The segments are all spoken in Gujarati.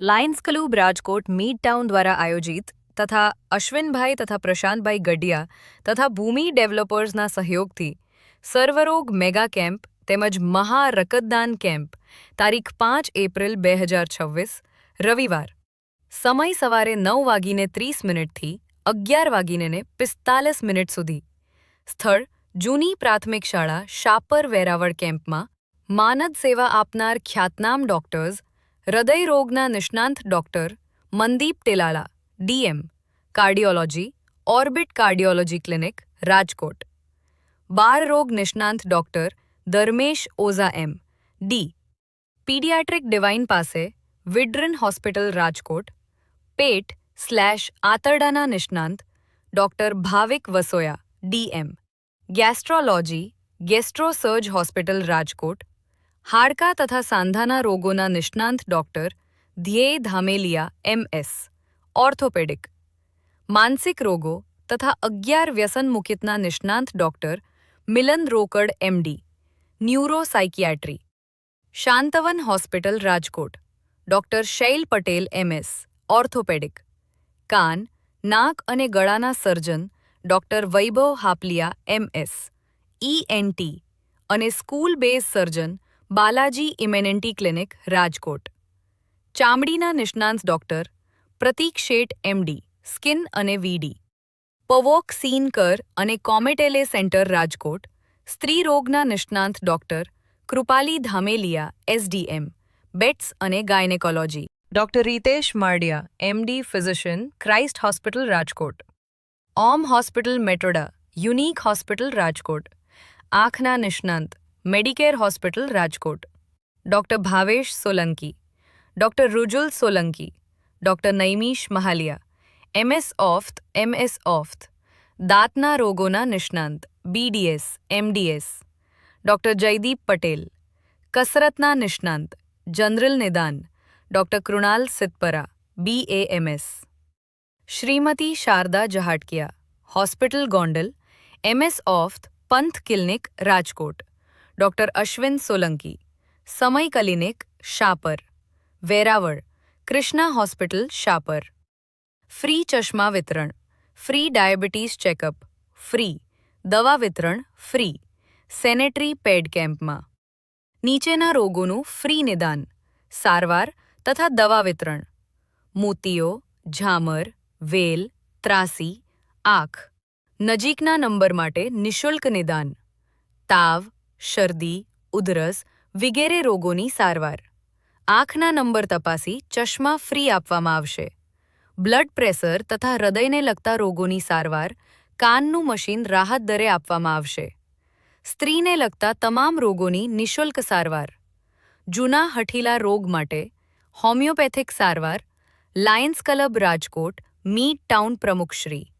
Lions Club Rajkot mid town દ્વારા આયોજિત તથા અશ્વિનભાઈ તથા પ્રશાંતભાઈ ગઢિયા તથા ભૂમિ ડેવલપર્સના સહયોગથી સર્વરોગ મેગા કેમ્પ તેમજ મહા રક્તદાન કેમ્પ તારીખ 5 એપ્રિલ 2026 રવિવાર સમય સવારે 9:30 થી 11:45 સુધી સ્થળ જૂની પ્રાથમિક શાળા શાપર વેરાવળ કેમ્પમાં માનદ સેવા આપનાર ખ્યાતનામ ડોક્ટર્સ હૃદય રોગના નિષ્ણાંત doctor Mandeep Telala DM cardiology Orbit cardiology clinic Rajkot બાળ રોગ નિષ્ણાંત doctor Dharmesh Ojha M D paediatric divine પાસે વિડ્રન હોસ્પિટલ રાજકોટ પેટ/આંતરડાના નિષ્ણાંત doctor Bhavik Vasoya DM gastrology Gastrosurg hospital Rajkot હાડકા તથા સાંધાના રોગોના નિષ્ણાંત ડોક્ટર ધ્યેય ધામેલિયા એમએસ ઓર્થોપેડિક માનસિક રોગો તથા 11 વ્યસન મુક્તના નિષ્ણાંત doctor Milan Rokad MD neuro psychiatry Shantvan hospital Rajkot doctor Shail Patel MS orthopaedic કાન નાક અને ગળાના surgeon doctor Vaibhav Hapaliya MS ENT અને સ્કૂલ બેઝ સર્જન બાલાજી ઇમેનિટી ક્લિનિક રાજકોટ ચામડીના નિષ્ણાંત ડોક્ટર પ્રતીક શેઠ એમડી સ્કિન અને વીડી પવોક સીનકર અને કોમેટેલે સેન્ટર રાજકોટ સ્ત્રી રોગના નિષ્ણાંત ડોક્ટર કૃપાલી ધામેલિયા એસડીએમ બેટ્સ અને gynaecology doctor Ritesh Mardiya MD physician Christ hospital Rajkot Om hospital મેટ્રોડા યુનિક હોસ્પિટલ રાજકોટ આંખના નિષ્ણાંત Medicare hospital Rajkot doctor Bhavesh Solanki doctor Rujul Solanki doctor Naimish Mahaliya MS ophth દાંતના રોગોના નિષ્ણાંત BDS MDS doctor Jaydeep Patel કસરતના નિષ્ણાંત જનરલ નિદાન doctor Krunal Sitapara BAMS Shrimati Sharda Jahatkiya hospital Gondal MS ophth Panth clinic Rajkot doctor Ashwin Solanki સમય clinic Shapar Veraval Krishna hospital Shapar free ચશ્મા વિતરણ ફ્રી ડાયાબિટીસ ચેકઅપ ફ્રી દવા વિતરણ ફ્રી સેનેટરી પેડ કેમ્પમાં નીચેના રોગોનું ફ્રી નિદાન સારવાર તથા દવા વિતરણ મોતિયો ઝામર વેલ ત્રાસી આંખ નજીકના નંબર માટે નિઃશુલ્ક નિદાન તાવ શરદી ઉધરસ વગેરે રોગોની સારવાર આંખના નંબર તપાસી ચશ્મા ફ્રી આપવામાં આવશે બ્લડ પ્રેશર તથા હૃદયને લગતા રોગોની સારવાર કાનનું મશીન રાહત દરે આપવામાં આવશે સ્ત્રીને લગતા તમામ રોગોની નિઃશુલ્ક સારવાર જૂના હઠીલા રોગ માટે હોમિયોપેથિક સારવાર Lions Club Rajkot mid town પ્રમુખશ્રી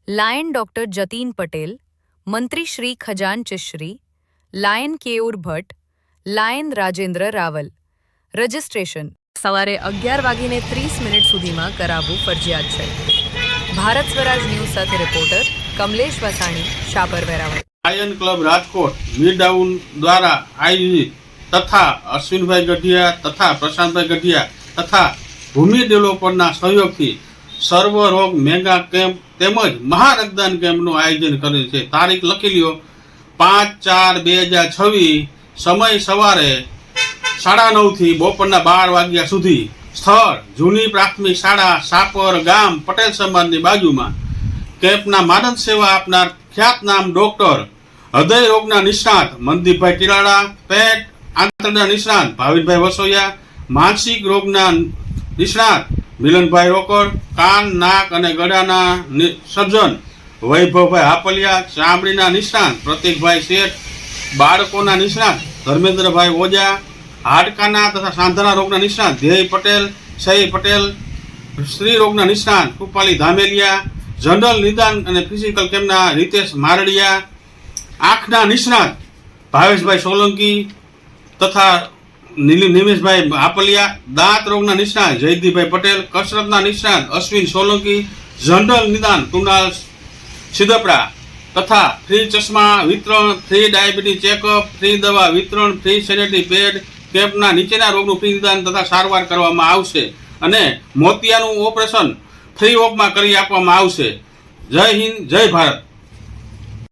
લાયન ડોક્ટર જતીન પટેલ મંત્રી શ્રી ખજાનચીશ્રી lion Keyur Bhatt lion Rajendra Raval registration સવારે 11:30 સુધીમાં કરાવવું ફરજિયાત છે ભારત સ્વરાજ ન્યૂઝ સાથે reporter Kamlesh Vasani Shapar Veraval lion club Rajkot mid town દ્વારા આયોજિત તથા અશ્વિનભાઈ ગઢિયા તથા પ્રશાંતભાઈ ગઢિયા તથા ભૂમિ ડેવલપરના સહયોગથી સર્વ રોગ મેગા કેમ્પ તેમજ મહારક્તદાન કેમ્પનું આયોજન કરેલ છે તારીખ લખી લ્યો 5/4/2026 સમય સવારે 9:30 થી બપોરના 12 વાગ્યા સુધી સ્થળ જૂની પ્રાથમિક શાળા શાપર ગામ પટેલ સમાજની બાજુમાં કેમ્પના માનદ સેવા આપનાર ખ્યાતનામ ડોક્ટર હૃદય રોગના નિષ્ણાંત મનદીપભાઈ ટીલાળા પેટ આંતરડા નિષ્ણાંત ભાવિનભાઈ વસોયા માનસિક રોગના નિષ્ણાંત મિલનભાઈ રોકડ કાન નાક અને ગળાના સર્જન વૈભવભાઈ હાપલિયા ચામડીના નિષ્ણાંત પ્રતીકભાઈ શેઠ બાળકોના નિષ્ણાંત ધર્મેન્દ્રભાઈ ઓજા હાડકાના તથા સાંધાના રોગના નિષ્ણાંત ધ્યેય પટેલ શૈ પટેલ સ્ત્રી રોગના નિષ્ણાંત કૃપાલી ધામેલિયા જનરલ નિદાન અને ફિઝિકલ કેમ્પના રીતેશ મારડિયા આંખના નિષ્ણાંત ભાવેશભાઈ સોલંકી તથા નિમેશભાઈ હાપલિયા દાંત રોગના નિષ્ણાંત જયદીપભાઈ પટેલ કસરતના નિષ્ણાંત અશ્વિન સોલંકી જનરલ નિદાન કૃણાલ સિદ્ધપરા તથા ફ્રી ચશ્મા વિતરણ ફ્રી ડાયાબિટીસ ચેકઅપ ફ્રી દવા વિતરણ ફ્રી સેનેટરી પેડ કેમ્પના નીચેના રોગનું ફ્રી નિદાન તથા સારવાર કરવામાં આવશે અને મોતિયાનું ઓપરેશન ફ્રી ઓફમાં કરી આપવામાં આવશે. જય હિન્દ, જય ભારત.